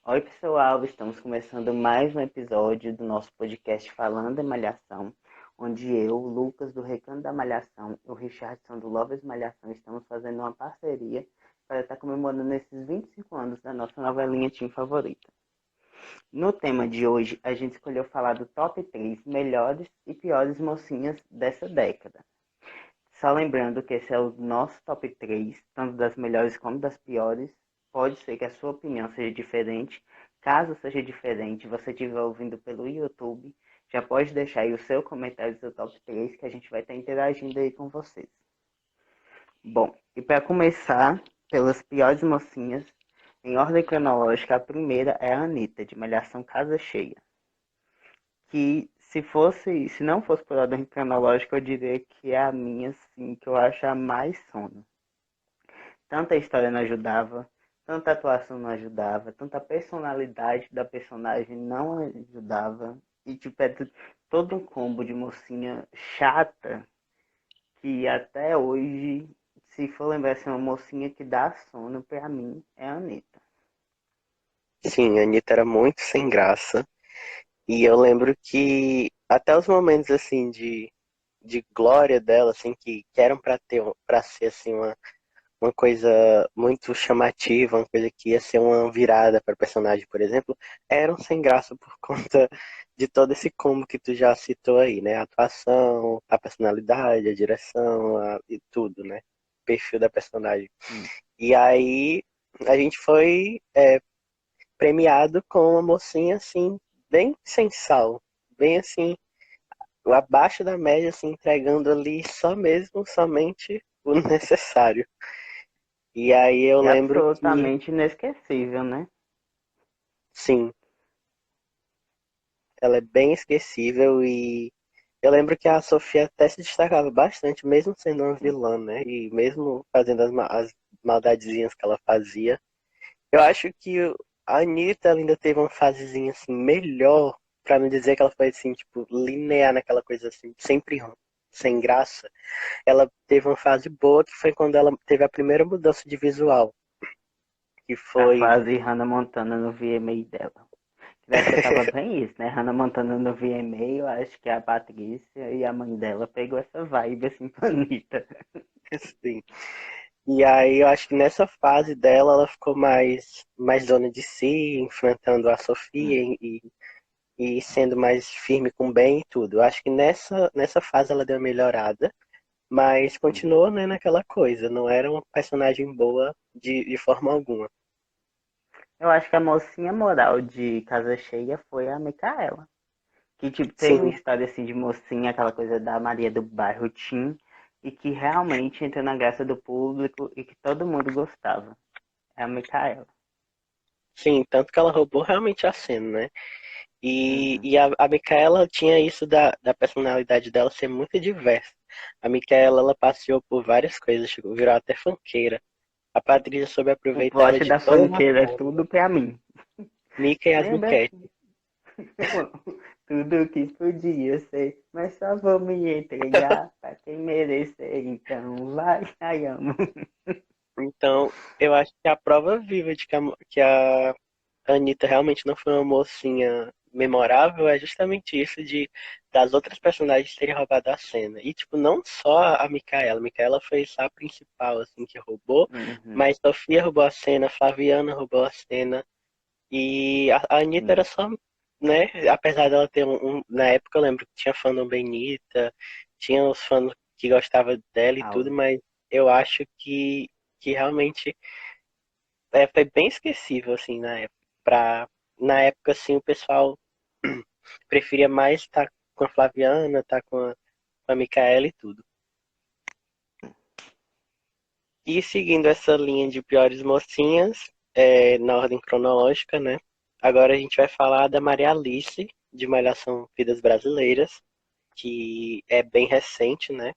Oi, pessoal, estamos começando mais um episódio do nosso podcast Falando em Malhação, onde eu, Lucas do Recanto da Malhação e o Richardson do Lovers Malhação estamos fazendo uma parceria para estar comemorando esses 25 anos da nossa novelinha Teen favorita. No tema de hoje, a gente escolheu falar do top 3 melhores e piores mocinhas dessa década. Só lembrando que esse é o nosso top 3, tanto das melhores como das piores. Pode ser que a sua opinião seja diferente. Caso seja diferente, você estiver ouvindo pelo YouTube, já pode deixar aí o seu comentário do seu top 3 que a gente vai estar interagindo aí com vocês. Bom, e para começar, pelas piores mocinhas, em ordem cronológica, a primeira é a Anitta, de Malhação Casa Cheia. Que se não fosse por ordem cronológica, eu diria que é a minha, assim, que eu acho a mais sono. Tanta história não ajudava, tanta atuação não ajudava, tanta personalidade da personagem não ajudava. E tipo, todo um combo de mocinha chata que até hoje, se for lembrar assim, uma mocinha que dá sono, pra mim, é a Anitta. Sim, a Anitta era muito sem graça. E eu lembro que até os momentos assim de glória dela, assim, que eram para ser assim uma coisa muito chamativa, uma coisa que ia ser uma virada para personagem, por exemplo, eram sem graça por conta de todo esse combo que tu já citou aí, né? A atuação, a personalidade, a direção, e tudo, né? O perfil da personagem. Sim. E aí a gente foi premiado com uma mocinha assim, bem sem sal, bem assim, abaixo da média, assim, entregando ali só mesmo, somente o necessário. E aí eu E lembro que, absolutamente inesquecível, né? sim, ela é bem esquecível e eu lembro que a Sofia até se destacava bastante, mesmo sendo uma vilã, né? E mesmo fazendo as maldadezinhas que ela fazia. Eu acho que a Anitta ela ainda teve uma fasezinha assim melhor, pra não dizer que ela foi assim, tipo, linear naquela coisa assim, sempre sem graça. Ela teve uma fase boa que foi quando ela teve a primeira mudança de visual, que A foi fase Hannah Montana no VMA dela. Na época tava bem isso, né? Hannah Montana no VMA, eu acho que a Patrícia e a mãe dela pegou essa vibe assim pra Anitta. assim. E aí eu acho que nessa fase dela ela ficou mais dona de si, enfrentando a Sofia e sendo mais firme com o bem e tudo. Eu acho que nessa fase ela deu uma melhorada. Mas continuou, né, naquela coisa, não era uma personagem boa de forma alguma. Eu acho que a mocinha moral de Casa Cheia foi a Micaela. Que tipo, teve uma Sim, história assim de mocinha, aquela coisa da Maria do Bairro Tim, e que realmente entrou na graça do público e que todo mundo gostava. É a Micaela. sim, tanto que ela roubou realmente a cena, né? E, Uhum. e a Micaela tinha isso da personalidade dela ser muito diversa. A Micaela, ela passeou por várias coisas, virou até funkeira. A Patrícia soube O aproveitar ela plot de da toda uma funkeira é forma. tudo pra mim. Mickey e as Lembra? Miquetes. Tudo que podia ser, mas só vou me entregar pra quem merecer. Então vai, ai amo. Então, eu acho que a prova viva de que a Anitta realmente não foi uma mocinha memorável é justamente isso de das outras personagens terem roubado a cena. E, tipo, não só a Micaela. A Micaela foi a principal, assim, que roubou, Uhum, mas Sofia roubou a cena, Flaviana roubou a cena. E a Anitta era sim. só, né? Apesar dela ter na época eu lembro que tinha fandom Benita, tinha os fãs que gostavam dela e tudo, Aula. mas eu acho que realmente foi bem esquecível, assim, na época. Na época, assim, o pessoal preferia mais estar com a Flaviana, estar com a Micaela e tudo. E seguindo essa linha de piores mocinhas, na ordem cronológica, né? Agora a gente vai falar da Maria Alice, de Malhação Vidas Brasileiras, que é bem recente, né?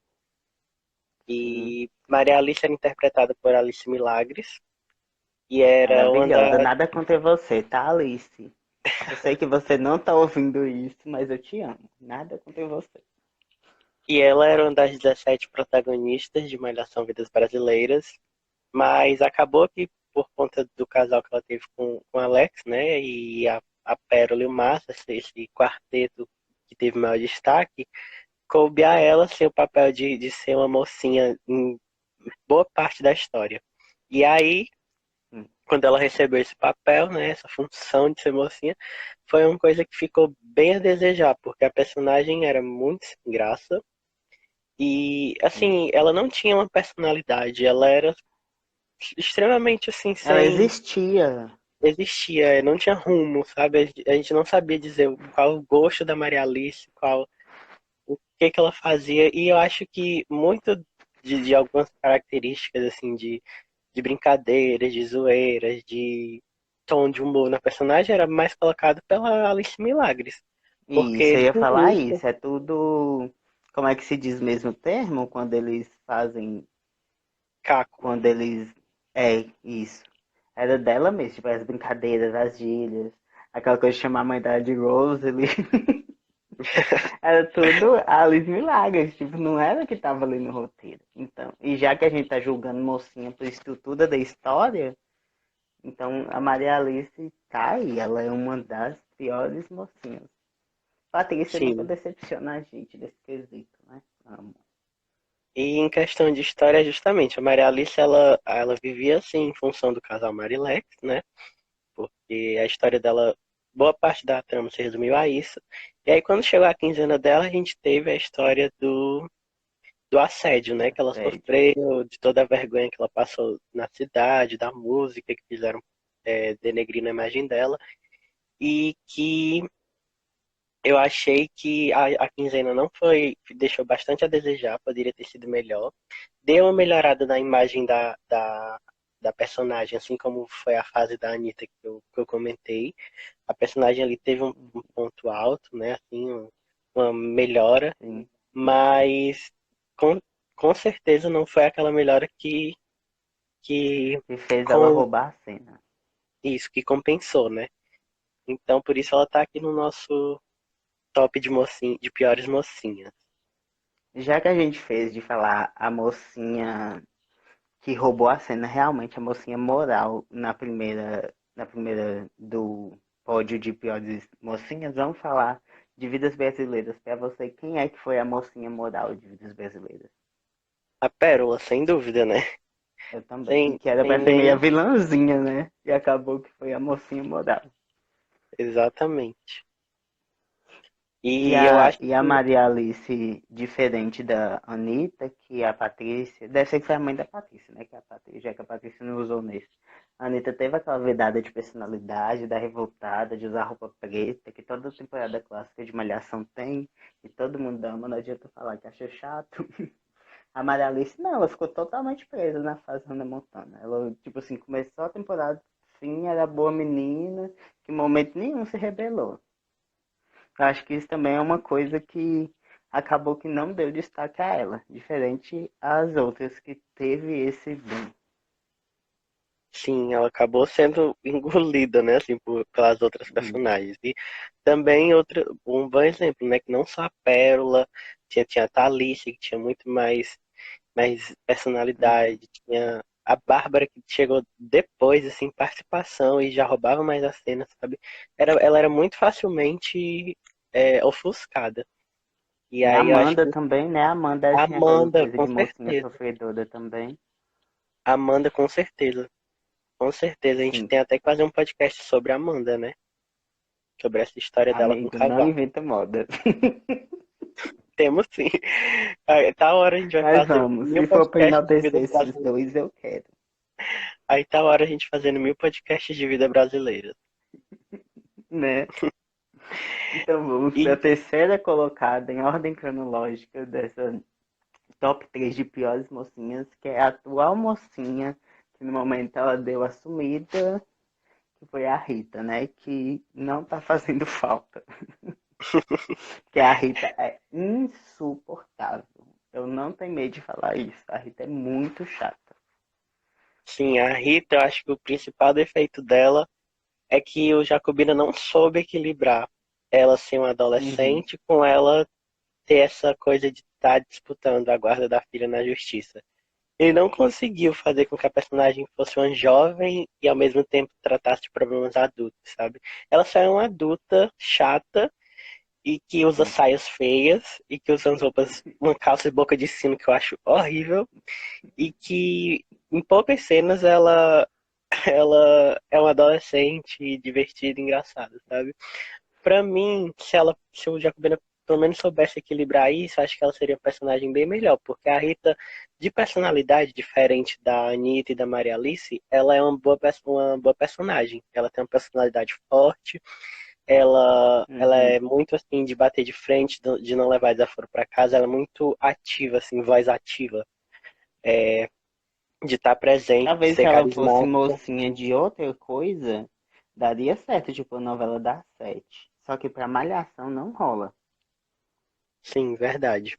Sim. E Maria Alice era interpretada por Alice Milagres, e era uma Maravilhosa. das. Nada contra você, tá, Alice? Eu sei que você não tá ouvindo isso, mas eu te amo. Nada contra você. E ela era uma das 17 protagonistas de Malhação Vidas Brasileiras, mas acabou que por conta do casal que ela teve com o Alex, né? E a Pérola e o Márcio, esse quarteto que teve maior destaque, coube a ela assim, o papel de ser uma mocinha em boa parte da história. E aí, Hum. quando ela recebeu esse papel, né, essa função de ser mocinha, foi uma coisa que ficou bem a desejar, porque a personagem era muito sem graça e, Sim. assim, ela não tinha uma personalidade, ela era extremamente, assim, Ela sem existia. existia, não tinha rumo, sabe? A gente não sabia dizer qual o gosto da Maria Alice, qual o que ela fazia, e eu acho que muito de algumas características, assim, de brincadeiras, de zoeiras, de tom de humor na personagem era mais colocado pela Alice Milagres. E isso, Porque eu do ia falar início, isso. É tudo. Como é que se diz mesmo o termo? Quando eles fazem. Caco. Quando eles. É, isso. Era dela mesmo, tipo, as brincadeiras, as gírias. Aquela coisa de chamar a mãe dela de Rosalie. Era tudo Alice Milagres, tipo, não era que tava ali no roteiro. Então, e já que a gente tá julgando mocinha por estrutura da história, então a Maria Alice tá aí, ela é uma das piores mocinhas. Patrícia nunca Sim. decepciona a gente desse quesito, né? Amo. E em questão de história, justamente, a Maria Alice, ela vivia assim em função do casal Marilex, né? Porque a história dela, boa parte da trama se resumiu a isso. E aí, quando chegou a quinzena dela, a gente teve a história do assédio, né? Que ela Assédio. sofreu, de toda a vergonha que ela passou na cidade, da música que fizeram denegrir a imagem dela. E que eu achei que a quinzena não foi, deixou bastante a desejar, poderia ter sido melhor. Deu uma melhorada na imagem da personagem, assim como foi a fase da Anitta que eu comentei. A personagem ali teve um ponto alto, né? Assim, uma melhora, Sim. mas com, com certeza não foi aquela melhora que Que fez ela com roubar a cena. isso, que compensou, né? Então, por isso ela tá aqui no nosso top de mocinha, de piores mocinhas. Já que a gente fez de falar a mocinha que roubou a cena, realmente a mocinha moral na primeira do pódio de piores mocinhas, vamos falar de Vidas Brasileiras. Para você, quem é que foi a mocinha moral de Vidas Brasileiras? A Pérola, sem dúvida, né? Eu também. E Sem, que era sem para ser meio a nem. vilãzinha, né? E acabou que foi a mocinha moral. Exatamente. E E eu a, acho e a que. Maria Alice, diferente da Anitta, que a Patrícia, deve ser que foi a mãe da Patrícia, né? Que a Patrícia, já que a Patrícia não usou nesse. A Anitta teve aquela vedada de personalidade, da revoltada, de usar roupa preta, que toda temporada clássica de Malhação tem, e todo mundo ama, não adianta falar que acha chato. A Maria Alice, não, ela ficou totalmente presa na fase Hannah Montana. Ela, tipo assim, começou a temporada, sim, era boa menina, que em momento nenhum se rebelou. Eu acho que isso também é uma coisa que acabou que não deu destaque a ela, diferente às outras que teve esse boom. Sim, ela acabou sendo engolida, né? Assim, pelas outras Hum, personagens. E também um bom exemplo, né? Que não só a Pérola, tinha a Thalissa, que tinha muito mais uhum. personalidade, tinha a Bárbara que chegou depois, assim, participação e já roubava mais a cena, sabe? Ela era muito facilmente ofuscada. E E a aí eu acho Amanda que também, né? A Amanda a tinha aquela Amanda, coisa com de mocinha certeza. sofredora também. A Amanda, com certeza. Com certeza. A gente Sim, tem até que fazer um podcast sobre a Amanda, né? Sobre essa história dela com o amigo, não casal. inventa moda. Temos sim. Aí, tá hora a gente vai Mas fazer vamos, mil se for para podcasts de vida enaltecer esses brasileira. dois, eu quero. Aí tá hora a gente fazendo 1000 podcasts de vida brasileira. Né? Então vamos para a E terceira colocada em ordem cronológica dessa top 3 de piores mocinhas, que é a atual mocinha, que no momento ela deu a sumida, que foi a Rita, né? Que não tá fazendo falta. Porque a Rita é insuportável. Eu não tenho medo de falar isso. A Rita é muito chata. sim, a Rita, eu acho que o principal defeito dela é que o Jacobina não soube equilibrar ela ser uma Uhum. adolescente com ela ter essa coisa de estar disputando a guarda da filha na justiça. ele não conseguiu fazer com que a personagem fosse uma jovem e ao mesmo tempo tratasse de problemas adultos, sabe? Ela só é uma adulta chata e que usa Sim. saias feias e que usa umas roupas, uma calça de boca de sino que eu acho horrível e que em poucas cenas ela é uma adolescente divertida e engraçada, sabe? Pra mim, se o Jacobina pelo menos soubesse equilibrar isso, acho que ela seria um personagem bem melhor, porque a Rita, de personalidade diferente da Anitta e da Maria Alice, ela é uma boa personagem. Ela tem uma personalidade forte, ela Uhum. é muito assim de bater de frente, de não levar desaforo pra casa, ela é muito ativa, assim, voz ativa, de estar presente, de Talvez se ser ela fosse carismática. mocinha de outra coisa, daria certo, tipo a novela das sete. Só que pra Malhação não rola. Sim, verdade.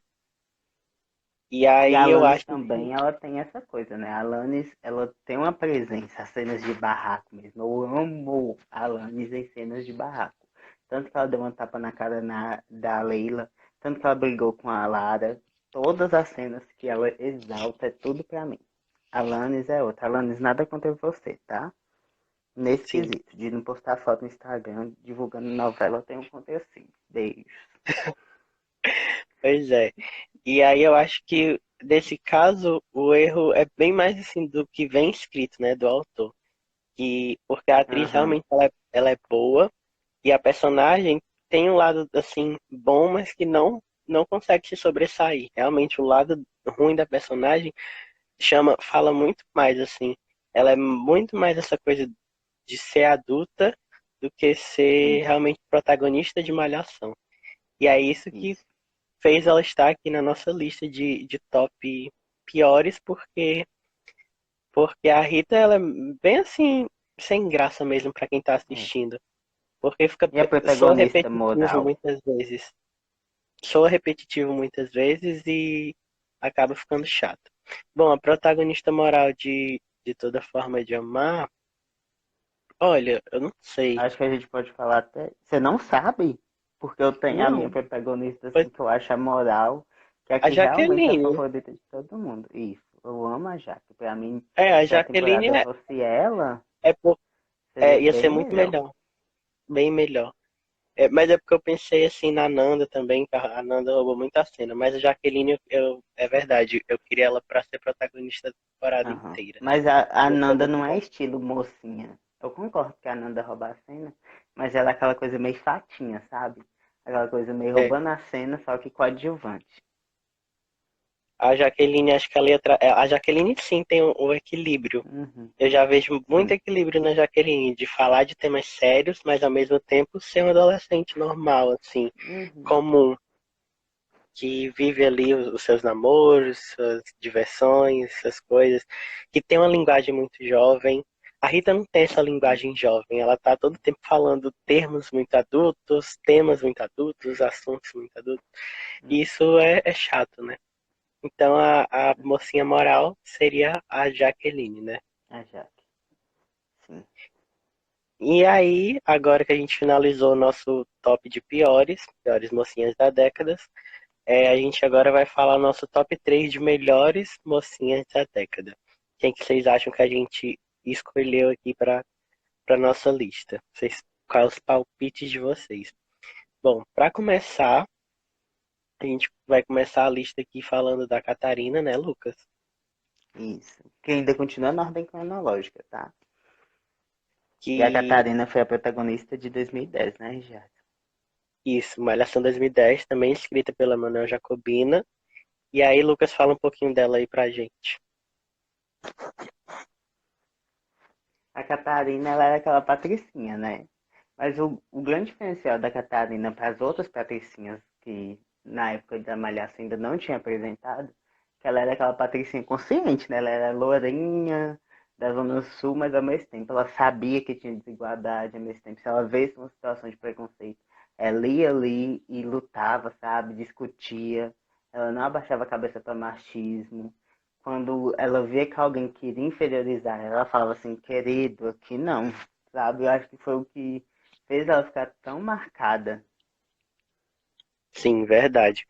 E E a aí eu Alanis acho que também, ela tem essa coisa, né? A Alanis, ela tem uma presença, as cenas de barraco mesmo. Eu amo a Alanis em cenas de barraco. Tanto que ela deu uma tapa na cara da Leila, tanto que ela brigou com a Lara. Todas as cenas que ela exalta é tudo pra mim. A Alanis é outra. A Alanis nada contra você, tá? Nesse sim. quesito, de não postar foto no Instagram divulgando novela, eu tenho contra assim. Beijos. Pois é. E aí eu acho que nesse caso o erro é bem mais assim do que vem escrito, né, do autor. Porque a atriz Aham. realmente ela é boa e a personagem tem um lado assim bom, mas que não consegue se sobressair. Realmente o lado ruim da personagem fala muito mais assim. Ela é muito mais essa coisa de ser adulta do que ser Isso, realmente protagonista de Malhação. E é isso que isso. fez ela estar aqui na nossa lista de top piores, porque a Rita ela é bem assim, sem graça mesmo pra quem tá É. assistindo. Porque E a soa protagonista repetitivo moral? muitas vezes. Soa repetitivo muitas vezes e acaba ficando chato. Bom, a protagonista moral de toda forma de amar, olha, eu não sei. Acho que a gente pode falar até. Você não sabe? Porque eu tenho a minha Não, protagonista, foi assim, que eu acho a moral, que a aqui realmente é a Jaqueline. favorita de todo mundo. Isso. Eu amo a Jaque. Pra mim, É, a se a Jaqueline temporada fosse ela, é, por- seria ia ser bem muito melhor. melhor. Bem melhor. Mas é porque eu pensei assim na Nanda também, que a Nanda roubou muita cena. Mas a Jaqueline, é verdade, eu queria ela pra ser protagonista da temporada Aham. inteira. Mas a Ia ser Nanda muito não é bom. estilo mocinha. Eu concordo que a Nanda rouba a cena, mas ela é aquela coisa meio fatinha, sabe? Aquela coisa meio É, roubando a cena, só que coadjuvante. a Jaqueline, acho que a letra. A Jaqueline sim tem o equilíbrio. Uhum. Eu já vejo muito Sim. equilíbrio na Jaqueline, de falar de temas sérios, mas ao mesmo tempo ser um adolescente normal, assim, Uhum. comum, que vive ali os seus namoros, suas diversões, suas coisas, que tem uma linguagem muito jovem. A Rita não tem essa Sim. linguagem jovem, ela tá todo tempo falando termos muito adultos, temas muito adultos, assuntos muito adultos, e Uhum. isso é chato, né? Então a mocinha moral seria a Jaqueline, né? A Jaque. Sim. E aí, agora que a gente finalizou o nosso top de piores mocinhas da década, a gente agora vai falar nosso top 3 de melhores mocinhas da década. Quem que vocês acham que a gente escolheu aqui para nossa lista? Quais os palpites de vocês? Bom, para começar, a gente vai começar a lista aqui falando da Catarina, né, Lucas? Isso. Que ainda continua na ordem cronológica, tá? E a Que Catarina foi a protagonista de 2010, né, Richard? isso, Malhação 2010, também escrita pela Manuel Jacobina. E aí, Lucas, fala um pouquinho dela aí pra gente. A Catarina, ela era aquela patricinha, né? Mas o grande diferencial da Catarina para as outras patricinhas que na época da Malhação ainda não tinha apresentado, que ela era aquela patricinha consciente, né? Ela era lourinha da Zona Sul, mas ao mesmo tempo ela sabia que tinha desigualdade, ao mesmo tempo se ela vê uma situação de preconceito, ela ia ali e lutava, sabe? Discutia, ela não abaixava a cabeça para machismo. Quando ela via que alguém queria inferiorizar ela, ela falava assim, querido, aqui não, sabe? Eu acho que foi o que fez ela ficar tão marcada. Sim, verdade.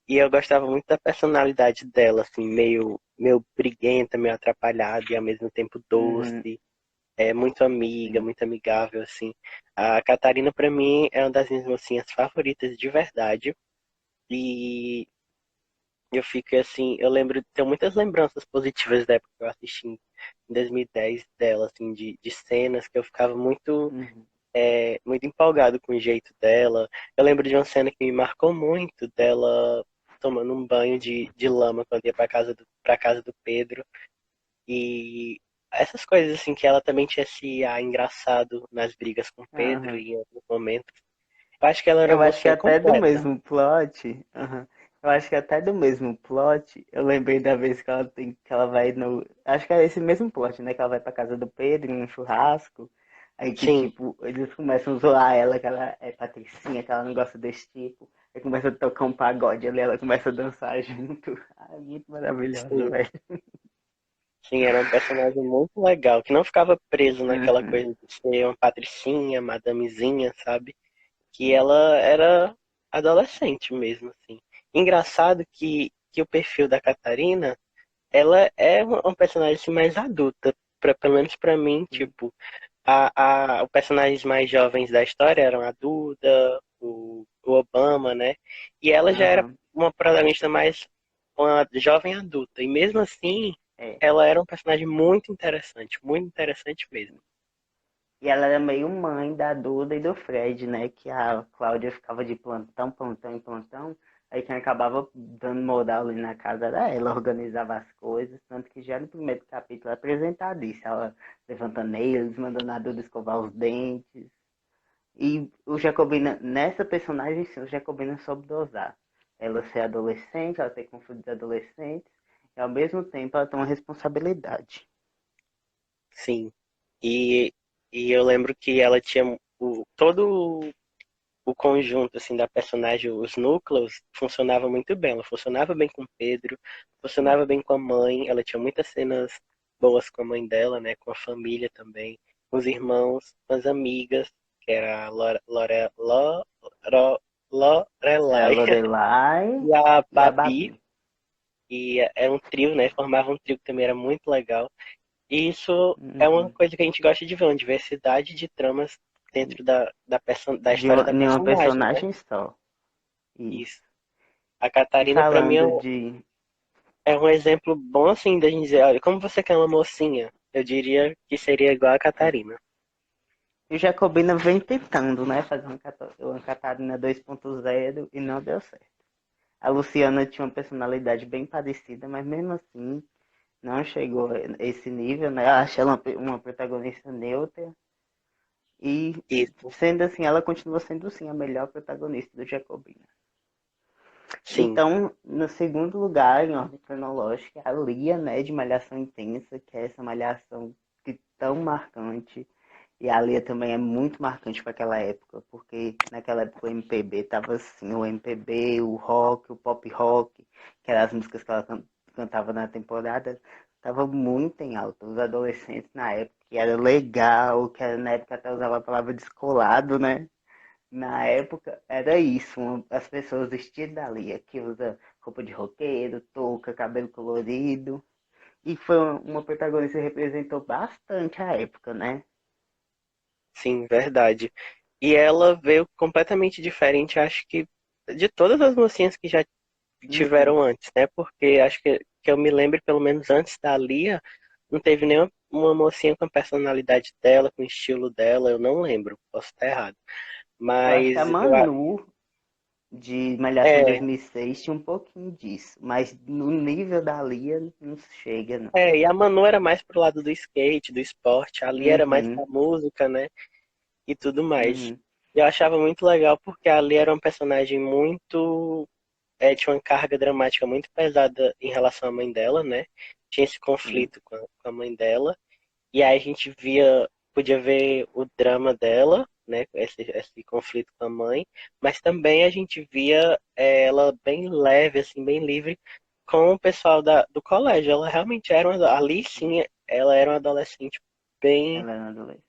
E eu gostava muito da personalidade dela, assim, meio meio briguenta, meio atrapalhada e ao mesmo tempo Uhum, doce. É muito amiga, sim. muito amigável, assim. A Catarina, pra mim, é uma das minhas mocinhas favoritas de verdade. E eu fico assim, eu lembro, tenho muitas lembranças positivas da época que eu assisti em 2010 dela, assim, de cenas que eu ficava Uhum. muito empolgado com o jeito dela. Eu lembro de uma cena que me marcou muito dela tomando um banho de lama quando ia pra casa do Pedro. E essas coisas assim que ela também tinha esse ar engraçado nas brigas com o Pedro Aham. em alguns momentos. Eu acho que ela era Eu uma acho que mocinha até do completa. mesmo plot. Aham. Eu acho que até do mesmo plot. Eu lembrei da vez que ela tem, que ela vai no. Acho que é esse mesmo plot, né? Que ela vai pra casa do Pedro em um churrasco. Aí que, Sim, tipo, eles começam a zoar ela, que ela é patricinha, que ela não gosta desse tipo. Aí começa a tocar um pagode ali, ela começa a dançar junto. Ai, muito maravilhosa, sim. velho. Sim, era um personagem muito legal, que não ficava preso naquela Uhum. coisa de ser uma patricinha, madamezinha, sabe? Que ela era adolescente mesmo, assim. Engraçado que o perfil da Catarina, ela é uma personagem assim, mais adulta, pelo menos pra mim, Sim. tipo, os personagens mais jovens da história eram a Duda, o Obama, né? E ela já era Aham. uma protagonista mais uma jovem adulta. E mesmo assim, É. ela era um personagem muito interessante mesmo. E ela era meio mãe da Duda e do Fred, né? Que a Cláudia ficava de plantão, plantão em plantão. Aí quem acabava dando moral ali na casa era ela, organizava as coisas. Tanto que já no primeiro capítulo é apresentado isso. Ela levantando eles, mandando a Duda escovar os dentes. E o Jacobina, nessa personagem, sim, o Jacobina soube dosar. Ela ser adolescente, ela ter conflitos adolescentes. E ao mesmo tempo ela tem uma responsabilidade. Sim. E, e eu lembro que ela tinha todo o conjunto assim da personagem, os núcleos, funcionava muito bem. Ela funcionava bem com o Pedro, Sim. funcionava bem com a mãe. Ela tinha muitas cenas boas com a mãe dela, né? Com a família também, com os irmãos, com as amigas, que era a Era a Lorelai Lorelai e a e a Babi. Babi. E é um trio, né? Formava um trio que também era muito legal. E isso é uma Uhum. coisa que a gente gosta de ver, uma diversidade de tramas dentro da história da De uma personagem, né? personagem só. Isso. Isso. A E Catarina, pra mim, falando de. é um exemplo bom, assim, da gente dizer, olha, como você quer uma mocinha? Eu diria que seria igual a Catarina. E o Jacobina vem tentando, né? Fazer uma Catarina 2.0 e não deu certo. A Luciana tinha uma personalidade bem parecida, mas mesmo assim não chegou a esse nível, né? Eu acho ela uma protagonista neutra. E Isso, sendo assim, ela continua sendo sim a melhor protagonista do Jacobina. sim, Então, no segundo lugar, em ordem cronológica, a Lia, né, de Malhação Intensa, que é essa malhação que tão marcante. E a Lia também é muito marcante para aquela época, porque naquela época o MPB tava assim, o MPB, o rock, o pop rock, que eram as músicas que ela cantava na temporada, tava muito em alta. Os adolescentes na época, que era legal, que era, na época até usava a palavra descolado, né? Na época era isso, as pessoas vestidas da Lia, que usa roupa de roqueiro, touca, cabelo colorido. E foi uma protagonista que representou bastante a época, né? sim, verdade. E ela veio completamente diferente, acho que, de todas as mocinhas que já Uhum. tiveram antes, né? Porque acho que eu me lembro, pelo menos antes da Lia, não teve nenhuma uma mocinha com a personalidade dela, com o estilo dela, eu não lembro, posso estar errado. Eu acho que a Mas Manu de Malhação é, 2006 tinha um pouquinho disso, mas no nível da Lia não chega, não. e a Manu era mais pro lado do skate, do esporte, a Lia era mais pra Uhum, música, né? E tudo mais. uhum, Eu achava muito legal porque a Lia era um personagem muito. Tinha uma carga dramática muito pesada em relação à mãe dela, né? Tinha esse sim. conflito com a mãe dela. E aí a gente podia ver o drama dela, né? Esse conflito com a mãe, mas também a gente via ela bem leve, assim, bem livre com o pessoal do colégio. Ela realmente era ali sim, ela era uma adolescente bem, Ela era adolescente.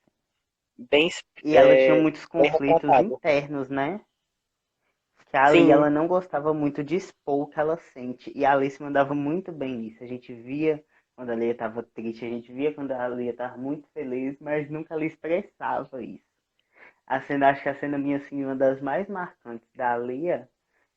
bem, E ela tinha muitos bem conflitos retratada. internos, né? Que a Ali, Sim, ela não gostava muito de expor o que ela sente. E a Alice mandava muito bem nisso. A gente via quando a Lia estava triste, a gente via quando a Lia estava muito feliz, mas nunca ela expressava isso. A cena, acho que a cena minha, assim, uma das mais marcantes da Lia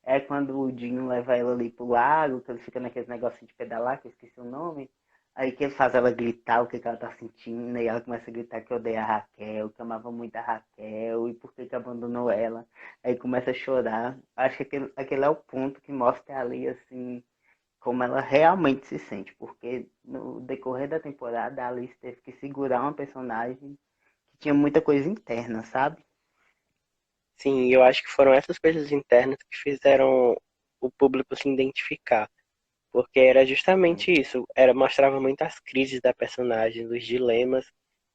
é quando o Dinho leva ela ali pro lago, que ele fica naquele negocinho de pedalar, que eu esqueci o nome. Aí que ele faz ela gritar o que, que ela tá sentindo, e ela começa a gritar que odeia a Raquel, que amava muito a Raquel, e por que que abandonou ela. Aí começa a chorar. Acho que aquele é o ponto que mostra ali, assim, como ela realmente se sente, porque no decorrer da temporada a Alice teve que segurar uma personagem que tinha muita coisa interna, sabe? sim, eu acho que foram essas coisas internas que fizeram o público se identificar. Porque era Sim. justamente isso, era mostrava muito as crises da personagem, os dilemas.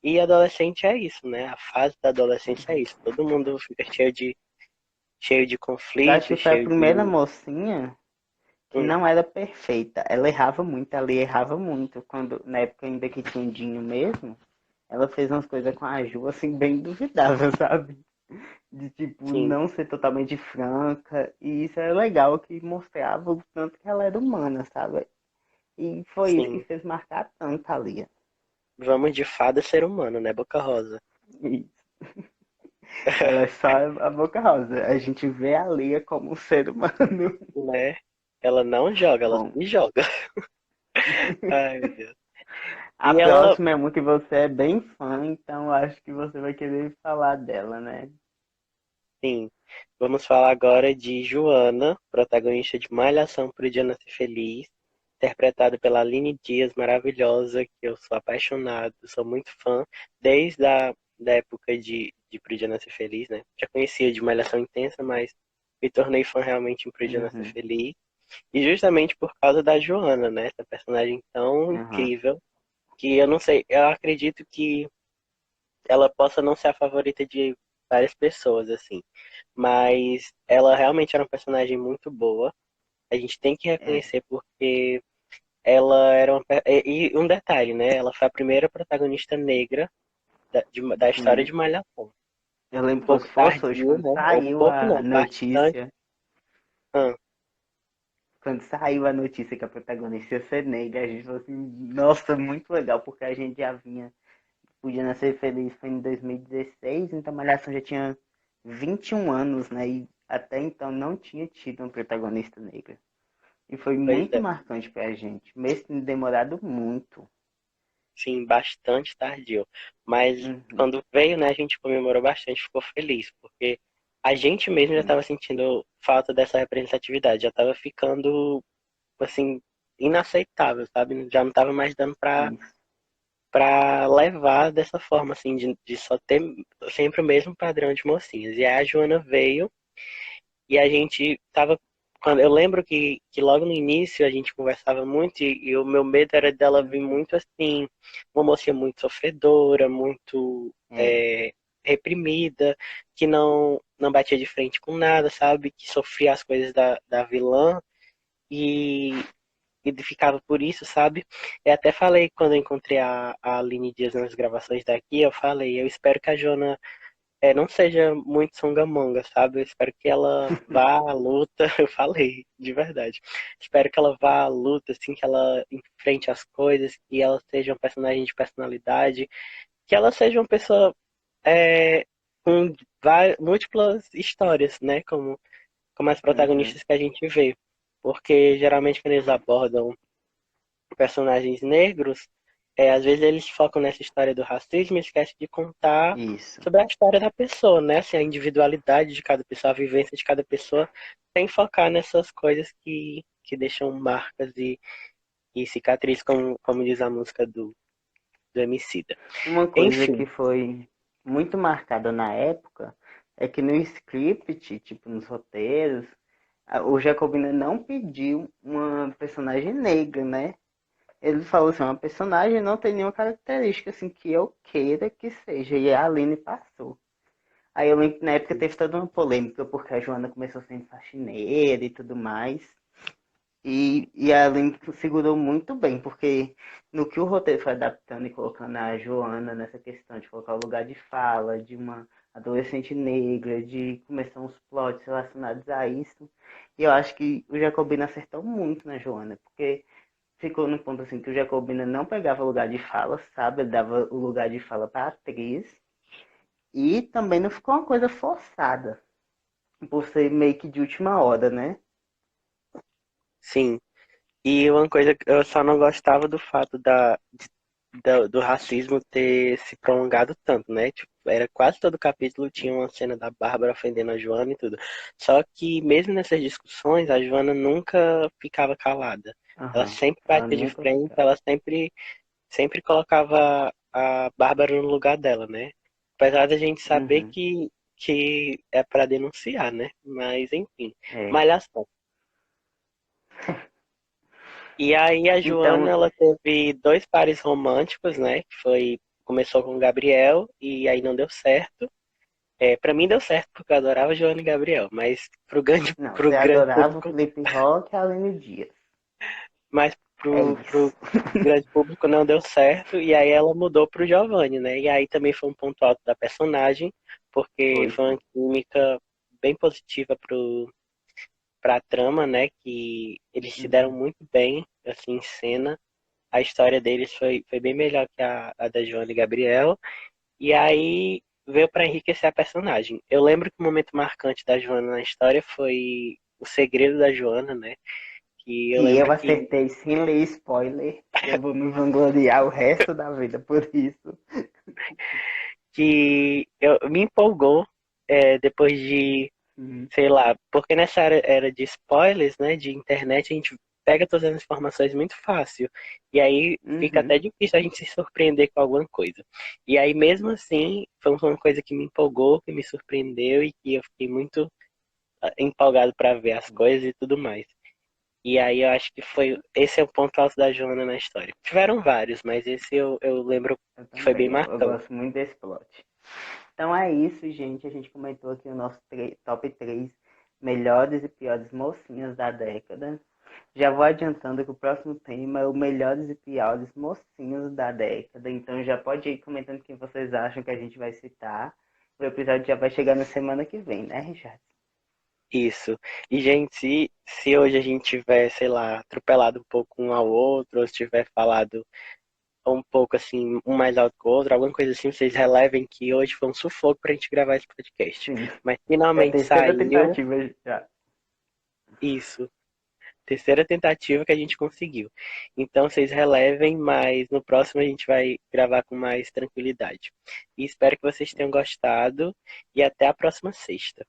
E adolescente é isso, né? A fase da adolescência é isso. Todo mundo fica cheio de Eu acho que conflitos, foi a cheio primeira de. mocinha que Hum, não era perfeita. Ela errava muito, ela errava muito. Quando, na época ainda que tinha um Dinho mesmo, ela fez umas coisas com a Ju, assim, bem duvidáveis, sabe? De, tipo, sim, não ser totalmente franca. E isso é legal, que mostrava o tanto que ela era humana, sabe? E foi isso que sim. fez marcar tanto a Lia. Vamos de fada ser humano, né, Boca Rosa? Isso. Ela é só a Boca Rosa. A gente vê a Lia como um ser humano. Né? Ela não joga, ela Bom, se joga. Ai, meu Deus. a E ela, próxima é uma que você é bem fã, então acho que você vai querer falar dela, né? sim, vamos falar agora de Joana, protagonista de Malhação pro Dia Nascer Feliz, interpretada pela Aline Dias, maravilhosa, que eu sou apaixonado, sou muito fã, desde da época de Pro Dia Nascer Feliz, né? Já conhecia de Malhação Intensa, mas me tornei fã realmente em Pro Dia Nascer Uhum, Feliz. E justamente por causa da Joana, né? Essa personagem tão uhum, incrível, que eu não sei, eu acredito que ela possa não ser a favorita de várias pessoas, assim. Mas ela realmente era uma personagem muito boa. A gente tem que é. reconhecer porque ela era uma. E um detalhe, né? Ela foi a primeira protagonista negra da história Sim. de Malhação. Eu lembro Um que pouco fosse hoje, tardio, quando né? Um saiu pouco a não, bastante. notícia. Ah, Quando saiu a notícia que a protagonista ia ser negra, a gente falou assim, nossa, muito legal, porque a gente já vinha, Podia Nascer Feliz foi em 2016, então Malhação já tinha 21 anos, né? E até então não tinha tido uma protagonista negra. E foi pois muito é. marcante pra gente, mesmo tendo demorado muito. Sim, bastante tardio. Mas Uhum, quando veio, né, a gente comemorou bastante, ficou feliz, porque a gente mesmo já sim, estava sentindo falta dessa representatividade, já estava ficando, assim, inaceitável, sabe? Já não estava mais dando isso. para levar dessa forma, assim, de só ter sempre o mesmo padrão de mocinhas. E aí a Joana veio e a gente tava. Quando, eu lembro que logo no início a gente conversava muito e o meu medo era dela vir Uhum, muito assim, uma mocinha muito sofredora, muito é, reprimida, que não batia de frente com nada, sabe? Que sofria as coisas da vilã e, e ficava por isso, sabe? Eu até falei quando eu encontrei a Aline Dias nas gravações daqui, eu falei, eu espero que a Jona não seja muito songamonga, sabe? Eu espero que ela vá à luta, eu falei, de verdade. Espero que ela vá à luta, assim, que ela enfrente as coisas, que ela seja um personagem de personalidade, que ela seja uma pessoa é, com múltiplas histórias, né? Como as uhum, protagonistas que a gente vê. Porque geralmente quando eles abordam personagens negros, às vezes eles focam nessa história do racismo e esquecem de contar isso. sobre a história da pessoa, né? Assim, a individualidade de cada pessoa, a vivência de cada pessoa, sem focar nessas coisas que deixam marcas e cicatrizes, como diz a música do Emicida. Uma coisa Enfim, que foi muito marcada na época é que no script, tipo nos roteiros, o Jacobina não pediu uma personagem negra, né? Ele falou assim, uma personagem não tem nenhuma característica assim que eu queira que seja. E a Aline passou. Aí eu lembro que na época teve toda uma polêmica, porque a Joana começou sendo faxineira e tudo mais. E a Aline segurou muito bem, porque no que o roteiro foi adaptando e colocando a Joana nessa questão de colocar o lugar de fala de uma adolescente negra, de começar uns plots relacionados a isso, e eu acho que o Jacobina acertou muito na Joana, porque ficou no ponto assim que o Jacobina não pegava o lugar de fala, sabe? Ele dava o lugar de fala para a atriz, e também não ficou uma coisa forçada, por ser meio que de última hora, né? Sim. E uma coisa que eu só não gostava do fato do racismo ter se prolongado tanto, né? Tipo, era quase todo capítulo tinha uma cena da Bárbara ofendendo a Joana e tudo. Só que mesmo nessas discussões, a Joana nunca ficava calada. Ela Aham. sempre Ela batia de nunca frente, ficava. ela sempre colocava a Bárbara no lugar dela, né? Apesar da gente saber Uhum. que é para denunciar, né? Mas enfim, É. malhação. E aí a Joana, Então, ela teve dois pares românticos, né? Que foi, começou com o Gabriel e aí não deu certo. Para mim deu certo porque eu adorava Joana e Gabriel, mas não, pro você grande adorava o público, Felipe Roque e a Aline Dias. mas É pro isso. grande público não deu certo e aí ela mudou pro Giovanni, né? E aí também foi um ponto alto da personagem, porque Foi foi uma sim. química bem positiva pra trama, né? Que eles se deram Uhum. muito bem, assim, em cena. A história deles foi bem melhor que a da Joana e Gabriel. E aí veio para enriquecer a personagem. Eu lembro que o momento marcante da Joana na história foi o segredo da Joana, né? Que eu Que lembro eu que, acertei sem ler spoiler. Eu vou me vangloriar o resto da vida por isso. que me empolgou depois de, Uhum. sei lá, porque nessa era de spoilers, né? De internet, a gente pega todas as informações muito fácil. E aí fica até Uhum. difícil a gente se surpreender com alguma coisa. E aí, mesmo assim, foi uma coisa que me empolgou, que me surpreendeu e que eu fiquei muito empolgado para ver as coisas e tudo mais. E aí eu acho que esse é o ponto alto da Joana na história. Tiveram vários, mas esse eu lembro Eu que foi bem também. Eu marcante. gosto muito desse plot. Então é isso, gente. A gente comentou aqui o nosso top 3 melhores e piores mocinhas da década. Já vou adiantando que o próximo tema é o melhores e piores mocinhos da década. Então já pode ir comentando quem vocês acham que a gente vai citar. O episódio já vai chegar na semana que vem, né, Richard? Isso. E, gente, se hoje a gente tiver, sei lá, atropelado um pouco um ao outro, ou se tiver falado um pouco assim, um mais alto que o outro, alguma coisa assim, vocês relevem que hoje foi um sufoco pra gente gravar esse podcast. Sim. Mas É a finalmente terceira saiu tentativa já. isso. Terceira tentativa que a gente conseguiu. Então vocês relevem, mas no próximo a gente vai gravar com mais tranquilidade. E espero que vocês tenham gostado e até a próxima sexta.